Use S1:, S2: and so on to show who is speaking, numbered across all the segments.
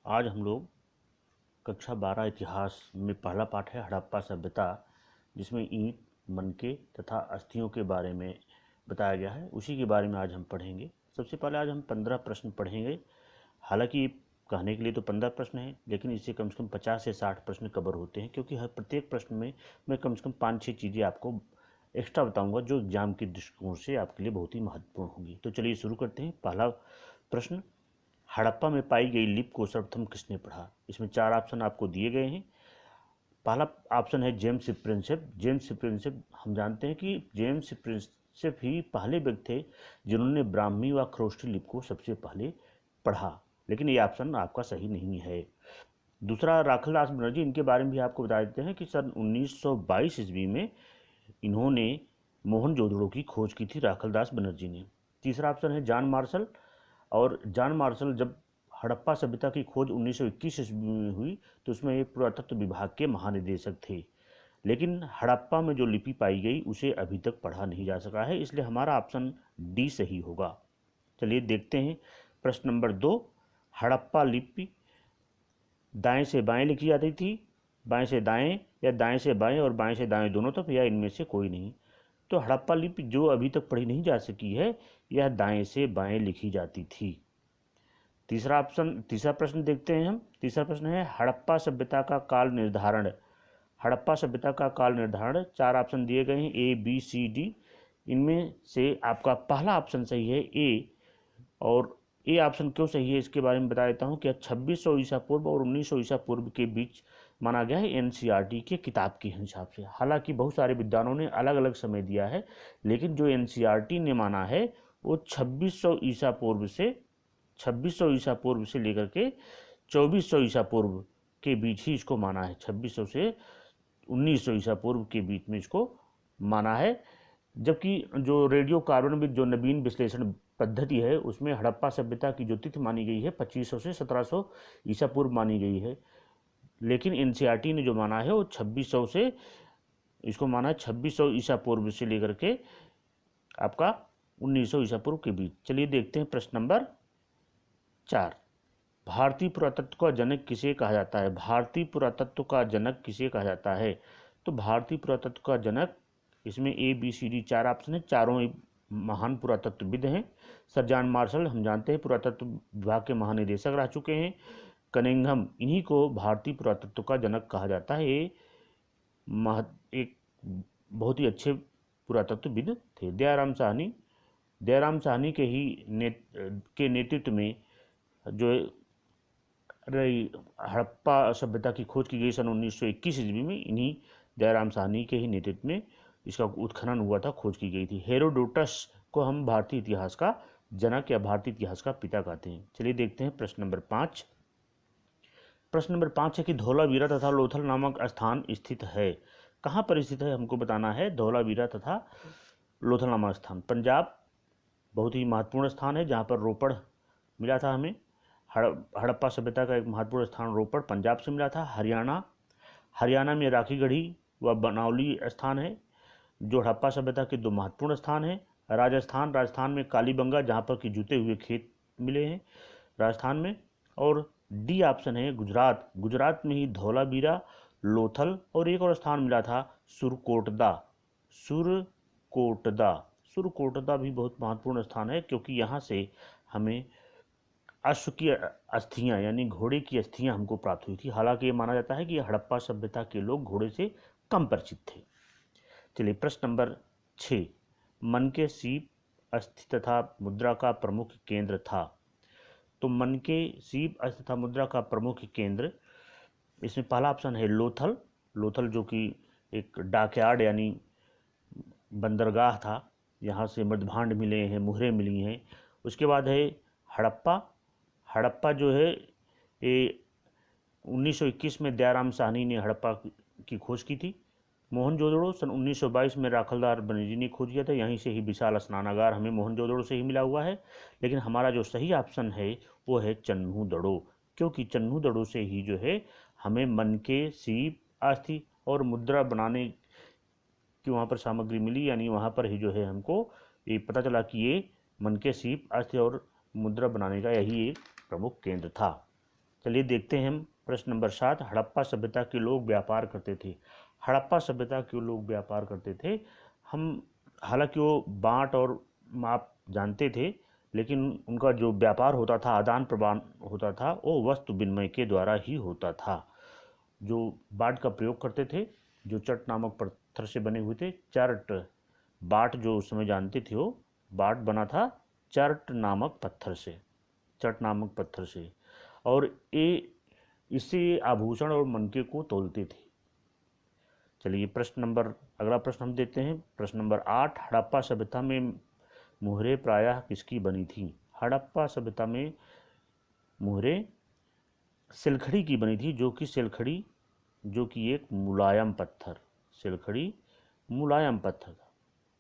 S1: आज हम लोग कक्षा 12 इतिहास में पहला पाठ है हड़प्पा सभ्यता, जिसमें ईंट, मनके तथा अस्थियों के बारे में बताया गया है। उसी के बारे में आज हम पढ़ेंगे। सबसे पहले आज हम 15 प्रश्न पढ़ेंगे। हालांकि कहने के लिए तो 15 प्रश्न हैं, लेकिन इससे कम से कम 50 से 60 प्रश्न कवर होते हैं, क्योंकि हर प्रत्येक प्रश्न में मैं कम से कम 5-6 चीज़ें आपको एक्स्ट्रा बताऊंगा जो एग्जाम के दृष्टिकोण से आपके लिए बहुत ही महत्वपूर्ण होंगी। तो चलिए शुरू करते हैं। पहला प्रश्न, हड़प्पा में पाई गई लिपि को सर्वप्रथम किसने पढ़ा? इसमें 4 ऑप्शन आपको दिए गए हैं। पहला ऑप्शन है जेम्स प्रिंसेप। जेम्स प्रिंसेप, हम जानते हैं कि जेम्स प्रिंसेप ही पहले व्यक्ति थे जिन्होंने ब्राह्मी व खरोष्ठी लिपि को सबसे पहले पढ़ा, लेकिन ये ऑप्शन आपका सही नहीं है। दूसरा, राखलदास बनर्जी, इनके बारे में भी आपको बता देते हैं कि सन 1922 ईस्वी में इन्होंने मोहनजोदड़ो की खोज की थी, राखलदास बनर्जी ने। तीसरा ऑप्शन है जॉन मार्शल, और जॉन मार्शल जब हड़प्पा सभ्यता की खोज 1921 ईस्वी में हुई तो उसमें एक पुरातत्व विभाग के महानिदेशक थे, लेकिन हड़प्पा में जो लिपि पाई गई उसे अभी तक पढ़ा नहीं जा सका है, इसलिए हमारा ऑप्शन डी सही होगा। चलिए देखते हैं प्रश्न नंबर 2। हड़प्पा लिपि दाएं से बाएं लिखी जाती थी, बाएं से दाएं, या दाएं से बाएं और बाएं से दाएं दोनों तरफ, या इनमें से कोई नहीं। तो हड़प्पा लिपि जो अभी तक पढ़ी नहीं जा सकी है, यह दाएं से बाएं लिखी जाती थी। तीसरा प्रश्न देखते हैं हम। तीसरा प्रश्न है हड़प्पा सभ्यता का काल निर्धारण। हड़प्पा सभ्यता का काल निर्धारण, 4 ऑप्शन दिए गए हैं, ए बी सी डी। इनमें से आपका पहला ऑप्शन सही है, ए। और ए ऑप्शन क्यों सही है इसके बारे में बता देता हूँ कि 2600 ईसा पूर्व और 1900 ईसा पूर्व के बीच माना गया है एनसीईआरटी के किताब के हिसाब से। हालांकि बहुत सारे विद्वानों ने अलग अलग समय दिया है, लेकिन जो एनसीईआरटी ने माना है वो 2600 ईसा पूर्व से लेकर के 2400 ईसा पूर्व के बीच ही इसको माना है। 2600 से 1900 ईसा पूर्व के बीच में इसको माना है। जबकि जो रेडियो कार्बन जो नवीन विश्लेषण पद्धति है उसमें हड़प्पा सभ्यता की जो तिथि मानी गई है 2500 से 1700 ईसा पूर्व मानी गई है, लेकिन एनसीईआरटी ने जो माना है वो 2600 से इसको माना है 2600 ईसा पूर्व से लेकर के आपका 1900 ईसा पूर्व के बीच। चलिए देखते हैं प्रश्न नंबर 4। भारतीय पुरातत्व का जनक किसे कहा जाता है? भारतीय पुरातत्व का जनक किसे कहा जाता है? तो भारतीय पुरातत्व का जनक, इसमें A B C D 4 option है, चारों महान पुरातत्वविद हैं। सर जॉन मार्शल, हम जानते हैं पुरातत्व विभाग के महानिदेशक रह चुके हैं। कनिंघम, इन्हीं को भारतीय पुरातत्व का जनक कहा जाता है। ये एक बहुत ही अच्छे पुरातत्वविद थे। दयाराम साहनी के नेतृत्व में जो हड़प्पा सभ्यता की खोज की गई सन 1921 ईस्वी में, इन्हीं दयाराम साहनी के ही नेतृत्व में इसका उत्खनन हुआ था, खोज की गई थी। हेरोडोटस को हम भारतीय इतिहास का जनक या भारतीय इतिहास का पिता कहते हैं। चलिए देखते हैं प्रश्न नंबर 5। प्रश्न नंबर 5 है कि धौलावीरा तथा लोथल नामक स्थान स्थित है। कहाँ पर स्थित है हमको बताना है। धौलावीरा तथा लोथल नामक स्थान पंजाब, बहुत ही महत्वपूर्ण स्थान है जहाँ पर रोपड़ मिला था हमें। हड़प्पा सभ्यता का एक महत्वपूर्ण स्थान रोपड़ पंजाब से मिला था। हरियाणा में राखीगढ़ी व बनौली स्थान है जो हड़प्पा सभ्यता के 2 महत्वपूर्ण स्थान हैं। राजस्थान में कालीबंगा, जहाँ पर कि जुते हुए खेत मिले हैं राजस्थान में। और डी ऑप्शन है गुजरात में ही धौलावीरा, लोथल और एक और स्थान मिला था सुरकोटदा भी बहुत महत्वपूर्ण स्थान है, क्योंकि यहाँ से हमें अश्व की अस्थियाँ यानी घोड़े की अस्थियाँ हमको प्राप्त हुई थी। हालांकि ये माना जाता है कि हड़प्पा सभ्यता के लोग घोड़े से कम परिचित थे। चलिए प्रश्न नंबर 6। मनके सीप अस्थि तथा मुद्रा का प्रमुख केंद्र था। तो मनके सीप अस्थि तथा मुद्रा का प्रमुख केंद्र, इसमें पहला ऑप्शन है लोथल जो कि एक डॉकयार्ड यानी बंदरगाह था, यहाँ से मृदभांड मिले हैं, मुहरें मिली हैं। उसके बाद है हड़प्पा जो है ये 1921 में दयाराम साहनी ने हड़प्पा की खोज की थी। मोहनजोदड़ो सन 1922 में राखलदास बनर्जी ने खोज किया था, यहीं से ही विशाल स्नानागार हमें मोहनजोदड़ो से ही मिला हुआ है। लेकिन हमारा जो सही ऑप्शन है वो है चन्हूदड़ो, क्योंकि चन्हूदड़ो से ही जो है हमें मनके सीप अस्थि और मुद्रा बनाने की वहाँ पर सामग्री मिली, यानी वहाँ पर ही जो है हमको ये पता चला कि ये मनके सीप अस्थि और मुद्रा बनाने का यही एक प्रमुख केंद्र था। चलिए देखते हैं हम प्रश्न नंबर 7। हड़प्पा सभ्यता के लोग व्यापार करते थे। हड़प्पा सभ्यता के लोग व्यापार करते थे। हम हालांकि वो बांट और माप जानते थे, लेकिन उनका जो व्यापार होता था, आदान प्रदान होता था, वो वस्तु विनिमय के द्वारा ही होता था। जो बाट का प्रयोग करते थे, जो चट नामक पत्थर से बने हुए थे, चर्ट बाट जो उस समय जानते थे, वो बाट बना था चर्ट नामक पत्थर से, चट नामक पत्थर से। और ये इससे आभूषण और मनके को तोलते थे। चलिए अगला प्रश्न हम देते हैं। प्रश्न नंबर 8। हड़प्पा सभ्यता में मुहरें प्रायः किसकी बनी थी? हड़प्पा सभ्यता में मुहरें सिलखड़ी की बनी थी, जो कि एक मुलायम पत्थर, सिलखड़ी मुलायम पत्थर था।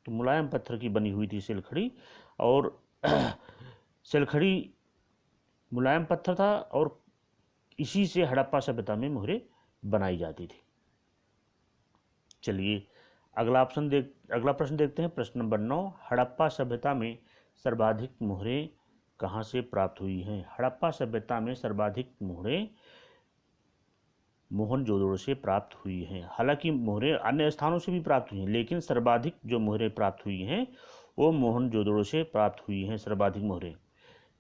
S1: तो मुलायम पत्थर की बनी हुई थी सिलखड़ी, और सिलखड़ी मुलायम पत्थर था, और इसी से हड़प्पा सभ्यता में मुहरें बनाई जाती थी। चलिए अगला प्रश्न देखते हैं। प्रश्न नंबर 9। हड़प्पा सभ्यता में सर्वाधिक मुहरें कहाँ से प्राप्त हुई हैं? हड़प्पा सभ्यता में सर्वाधिक मुहरें मोहनजोदड़ो से प्राप्त हुई हैं। हालांकि मुहरें अन्य स्थानों से भी प्राप्त हुई हैं, लेकिन सर्वाधिक जो मुहरें प्राप्त हुई हैं वो मोहनजोदड़ो से प्राप्त हुई हैं, सर्वाधिक मुहरें।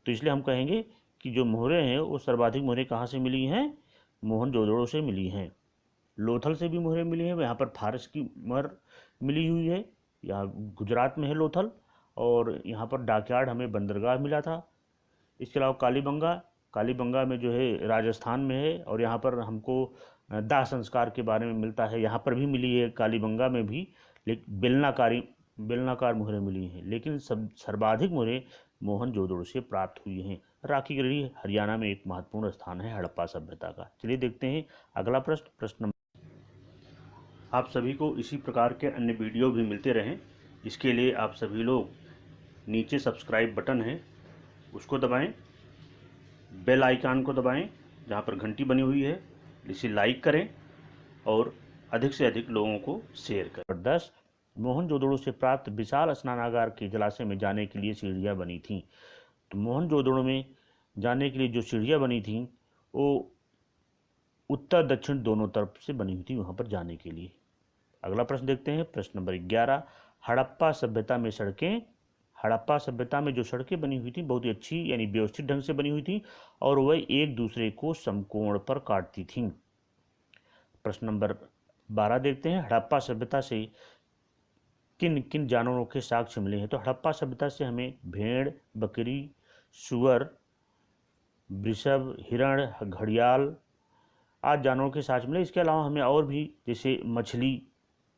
S1: तो इसलिए हम कहेंगे कि जो मोहरें हैं वो सर्वाधिक मोहरें कहाँ से मिली हैं? मोहनजोदड़ो से मिली हैं। लोथल से भी मोहरें मिली हैं। यहाँ पर फारस की मोहर मिली हुई है, यहाँ गुजरात में है लोथल, और यहाँ पर डाकयार्ड हमें बंदरगाह मिला था। इसके अलावा कालीबंगा में जो है राजस्थान में है, और यहाँ पर हमको दाह संस्कार के बारे में मिलता है, यहाँ पर भी मिली है कालीबंगा में भी, लेकिन बेलनाकार मोहरें मिली हैं। लेकिन सर्वाधिक मोहरें मोहनजोदड़ो से प्राप्त हुई हैं। राखी गढ़ी हरियाणा में एक महत्वपूर्ण स्थान है हड़प्पा सभ्यता का। चलिए देखते हैं अगला प्रश्न। आप सभी को इसी प्रकार के अन्य वीडियो भी मिलते रहें, इसके लिए आप सभी लोग नीचे सब्सक्राइब बटन है उसको दबाएं, बेल आइकन को दबाएं जहां पर घंटी बनी हुई है, इसे लाइक करें और अधिक से अधिक लोगों को शेयर करें। 10। मोहनजोदड़ो से प्राप्त विशाल स्नानागार के जलाशय में जाने के लिए सीढ़ियाँ बनी थीं। तो मोहनजोदड़ो में जाने के लिए जो सीढ़ियाँ बनी थीं वो उत्तर दक्षिण दोनों तरफ से बनी हुई थी वहाँ पर जाने के लिए। अगला प्रश्न देखते हैं। प्रश्न नंबर 11। हड़प्पा सभ्यता में जो सड़कें बनी हुई थी बहुत ही अच्छी यानी व्यवस्थित ढंग से बनी हुई थी, और वह एक दूसरे को समकोण पर काटती थीं। प्रश्न नंबर 12 देखते हैं। हड़प्पा सभ्यता से किन किन जानवरों के साक्ष्य मिले हैं? तो हड़प्पा सभ्यता से हमें भेड़, बकरी, सुअर, वृषभ, हिरण, घड़ियाल आदि जानवरों के साक्ष्य मिले। इसके अलावा हमें और भी, जैसे मछली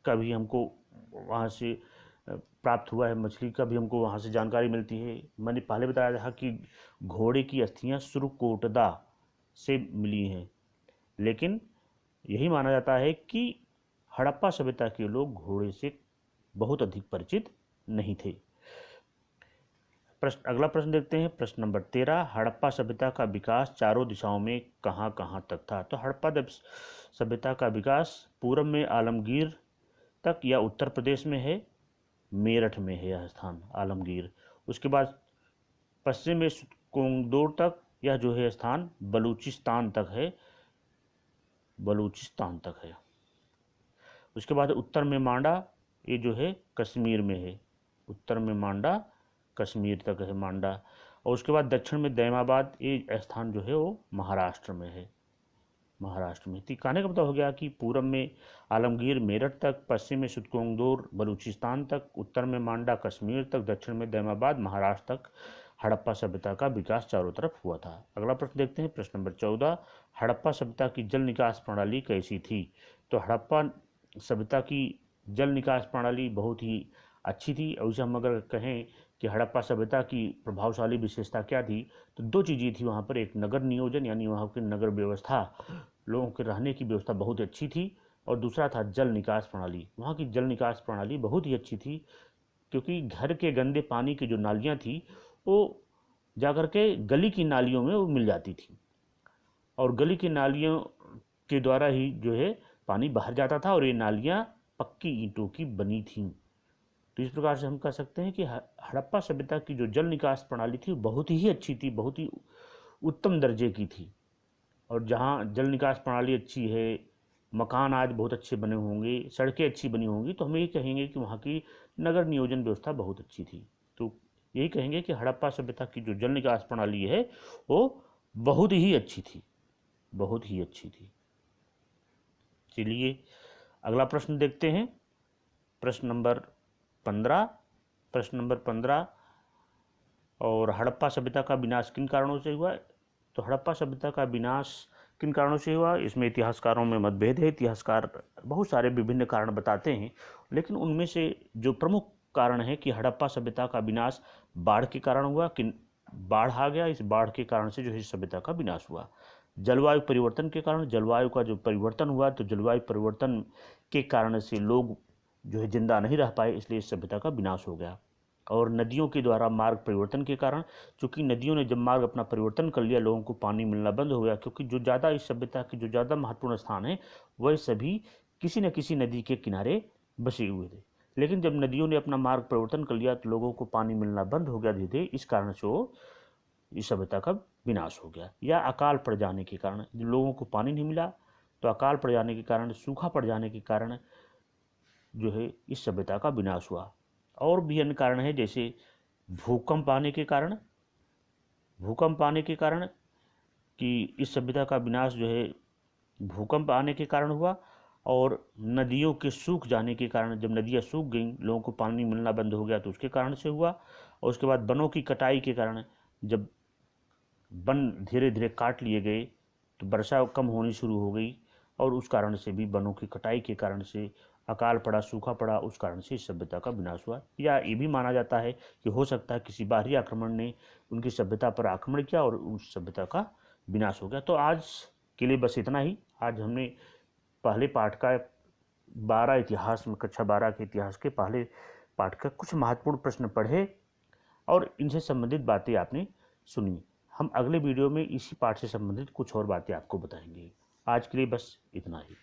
S1: का भी हमको वहाँ से प्राप्त हुआ है, मछली का भी हमको वहाँ से जानकारी मिलती है। मैंने पहले बताया था कि घोड़े की अस्थियाँ सुरकोटदा से मिली हैं, लेकिन यही माना जाता है कि हड़प्पा सभ्यता के लोग घोड़े से बहुत अधिक परिचित नहीं थे। अगला प्रश्न देखते हैं। प्रश्न नंबर 13। हड़प्पा सभ्यता का विकास चारों दिशाओं में कहाँ कहाँ तक था? तो हड़प्पा सभ्यता का विकास पूर्व में आलमगीर तक या उत्तर प्रदेश में है, मेरठ में है यह स्थान आलमगीर। उसके बाद पश्चिम में कोंगदोर तक, यह जो है स्थान बलूचिस्तान तक है। उसके बाद उत्तर में मांडा, ये जो है कश्मीर में है, उत्तर में मांडा कश्मीर तक है मांडा। और उसके बाद दक्षिण में दैमाबाद, ये स्थान जो है वो महाराष्ट्र में है, महाराष्ट्र में। कहने का मतलब हो गया कि पूर्व में आलमगीर मेरठ तक, पश्चिम में सुतकोंगदोर बलूचिस्तान तक, उत्तर में मांडा कश्मीर तक, दक्षिण में दैमाबाद महाराष्ट्र तक हड़प्पा सभ्यता का विकास चारों तरफ हुआ था। अगला प्रश्न देखते हैं। प्रश्न नंबर 14। हड़प्पा सभ्यता की जल निकास प्रणाली कैसी थी? तो हड़प्पा सभ्यता की जल निकास प्रणाली बहुत ही अच्छी थी। और उसे हम अगर कहें कि हड़प्पा सभ्यता की प्रभावशाली विशेषता क्या थी, तो दो चीज़ें थी वहाँ पर। एक नगर नियोजन यानी वहाँ की नगर व्यवस्था, लोगों के रहने की व्यवस्था बहुत अच्छी थी, और दूसरा था जल निकास प्रणाली। वहाँ की जल निकास प्रणाली बहुत ही अच्छी थी, क्योंकि घर के गंदे पानी की जो नालियाँ थी वो जाकर के गली की नालियों में वो मिल जाती थी, और गली की नालियों के द्वारा ही जो है पानी बाहर जाता था, और ये नालियाँ पक्की ईंटों की बनी थीं। तो इस प्रकार से हम कह सकते हैं कि हड़प्पा सभ्यता की जो जल निकास प्रणाली थी बहुत ही अच्छी थी, बहुत ही उत्तम दर्जे की थी। और जहाँ जल निकास प्रणाली अच्छी है, मकान आज बहुत अच्छे बने होंगे, सड़कें अच्छी बनी होंगी, तो हम यही कहेंगे कि वहाँ की नगर नियोजन व्यवस्था बहुत अच्छी थी। तो यही कहेंगे कि हड़प्पा सभ्यता की जो जल निकास प्रणाली है वो बहुत ही अच्छी थी, बहुत ही अच्छी थी। चलिए अगला प्रश्न देखते हैं। प्रश्न नंबर 15। प्रश्न नंबर 15, और हड़प्पा सभ्यता का विनाश किन कारणों से हुआ? तो हड़प्पा सभ्यता का विनाश किन कारणों से हुआ, इसमें इतिहासकारों में मतभेद है। इतिहासकार बहुत सारे विभिन्न कारण बताते हैं, लेकिन उनमें से जो प्रमुख कारण है कि हड़प्पा सभ्यता का विनाश बाढ़ के कारण हुआ। कि बाढ़ आ गया, इस बाढ़ के कारण से जो है सभ्यता का विनाश हुआ। जलवायु परिवर्तन के कारण, जलवायु का जो परिवर्तन हुआ, तो जलवायु परिवर्तन के कारण से लोग जो है जिंदा नहीं रह पाए, इसलिए इस सभ्यता का विनाश हो गया। और नदियों के द्वारा मार्ग परिवर्तन के कारण, चूंकि नदियों ने जब मार्ग अपना परिवर्तन कर लिया, लोगों को पानी मिलना बंद हो गया, क्योंकि जो ज़्यादा इस सभ्यता के जो ज़्यादा महत्वपूर्ण स्थान है वह सभी किसी न किसी नदी के किनारे बसे हुए थे। लेकिन जब नदियों ने अपना मार्ग परिवर्तन कर लिया तो लोगों को पानी मिलना बंद हो गया धीरे धीरे, इस कारण से वो इस सभ्यता का विनाश हो गया। या अकाल पड़ जाने के कारण, जब लोगों को पानी नहीं मिला तो अकाल पड़ जाने के कारण, सूखा पड़ जाने के कारण जो है इस सभ्यता का विनाश हुआ। और भी अन्य कारण है, जैसे भूकंप आने के कारण, भूकंप आने के कारण कि इस सभ्यता का विनाश जो है भूकंप आने के कारण हुआ। और नदियों के सूख जाने के कारण, जब नदियाँ सूख गईं, लोगों को पानी मिलना बंद हो गया, तो उसके कारण से हुआ। और उसके बाद वनों की कटाई के कारण, जब वन धीरे धीरे काट लिए गए तो वर्षा कम होनी शुरू हो गई, और उस कारण से भी वनों की कटाई के कारण से अकाल पड़ा, सूखा पड़ा, उस कारण से इस सभ्यता का विनाश हुआ। या ये भी माना जाता है कि हो सकता है किसी बाहरी आक्रमण ने उनकी सभ्यता पर आक्रमण किया और उस सभ्यता का विनाश हो गया। तो आज के लिए बस इतना ही। आज हमने पहले पाठ का 12 इतिहास में, कक्षा 12 के इतिहास के पहले पाठ का कुछ महत्वपूर्ण प्रश्न पढ़े और इनसे संबंधित बातें आपने सुनी। हम अगले वीडियो में इसी पाठ से संबंधित कुछ और बातें आपको बताएंगे। आज के लिए बस इतना ही।